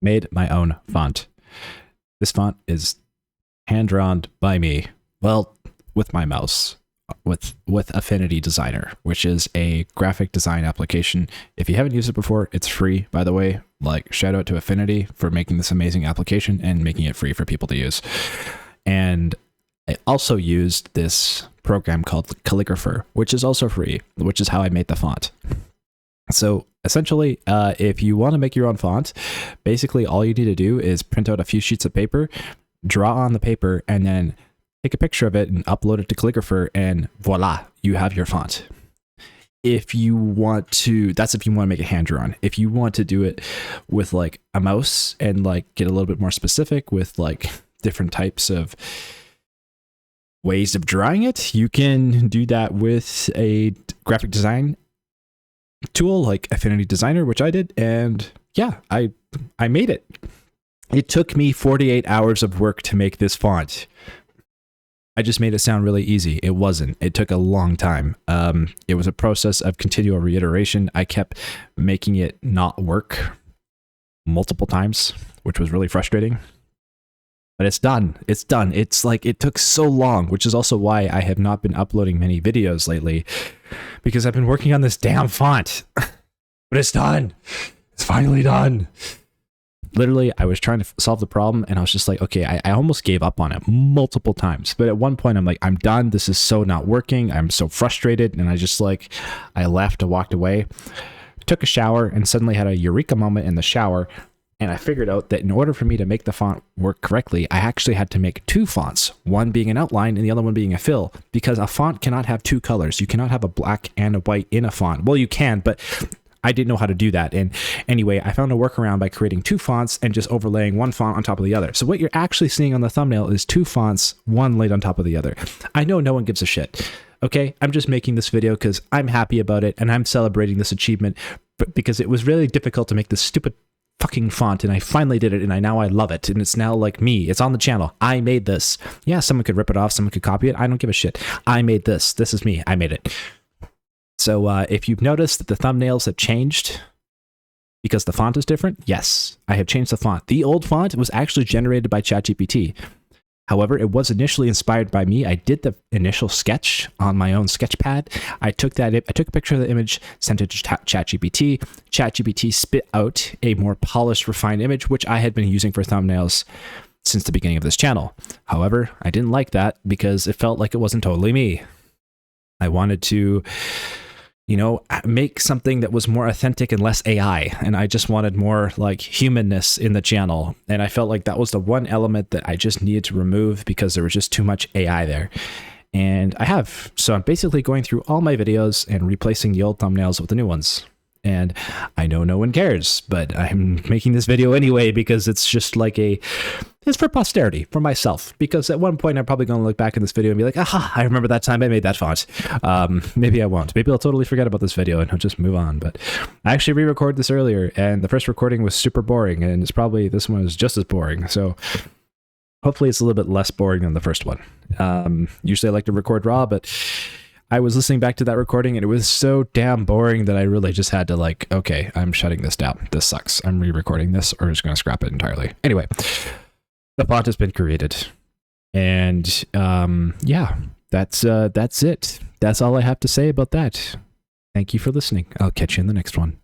made my own font. This font is hand-drawn by me. Well, with my mouse, with Affinity Designer, which is a graphic design application. If you haven't used it before, it's free, by the way. Like, shout out to Affinity for making this amazing application and making it free for people to use. And I also used this program called Calligrapher, which is also free, which is how I made the font. So essentially, if you want to make your own font, basically all you need to do is print out a few sheets of paper, draw on the paper, and then take a picture of it and upload it to Calligrapher, and voila, you have your font. If you want to, that's if you want to make it hand drawn. If you want to do it with like a mouse and like get a little bit more specific with like different types of ways of drawing it, you can do that with a graphic design tool like Affinity Designer, which I did, and yeah, I made it. It took me 48 hours of work to make this font. I just made it sound really easy. It wasn't. It took a long time. It was a process of continual reiteration. I kept making it not work multiple times, which was really frustrating. But it's done. It's done. It's like it took so long, which is also why I have not been uploading many videos lately, because I've been working on this damn font. But it's done. It's finally done. Literally, I was trying to solve the problem, and I was just like, okay, I almost gave up on it multiple times. But at one point, I'm like, I'm done. This is so not working. I'm so frustrated. And I just like, I left and walked away, took a shower, and suddenly had a eureka moment in the shower. And I figured out that in order for me to make the font work correctly, I actually had to make two fonts, one being an outline and the other one being a fill, because a font cannot have two colors. You cannot have a black and a white in a font. Well, you can, but I didn't know how to do that. And anyway, I found a workaround by creating two fonts and just overlaying one font on top of the other. So what you're actually seeing on the thumbnail is two fonts, one laid on top of the other. I know no one gives a shit. Okay, I'm just making this video because I'm happy about it and I'm celebrating this achievement, but because it was really difficult to make this stupid fucking font, and I finally did it, and now I love it, and it's now like me. It's on the channel. I made this. Yeah, someone could rip it off, someone could copy it. I don't give a shit. I made this. This is me. I made it. So if you've noticed that the thumbnails have changed because the font is different, yes, I have changed the font. The old font was actually generated by ChatGPT. However, it was initially inspired by me. I did the initial sketch on my own sketchpad. I took a picture of the image, sent it to ChatGPT. ChatGPT spit out a more polished, refined image, which I had been using for thumbnails since the beginning of this channel. However, I didn't like that because it felt like it wasn't totally me. I wanted to, you know, make something that was more authentic and less AI. And I just wanted more like humanness in the channel. And I felt like that was the one element that I just needed to remove because there was just too much AI there. And I have. So I'm basically going through all my videos and replacing the old thumbnails with the new ones. And I know no one cares, but I'm making this video anyway because it's just like it's for posterity, for myself. Because at one point I'm probably going to look back in this video and be like, aha, I remember that time I made that font. Maybe I won't. Maybe I'll totally forget about this video and I'll just move on. But I actually re-recorded this earlier, and the first recording was super boring, and this one was just as boring. So hopefully it's a little bit less boring than the first one. Usually I like to record raw, but I was listening back to that recording and it was so damn boring that I really just had to like, okay, I'm shutting this down. This sucks. I'm re-recording this, or just going to scrap it entirely. Anyway, the font has been created, and yeah, that's it. That's all I have to say about that. Thank you for listening. I'll catch you in the next one.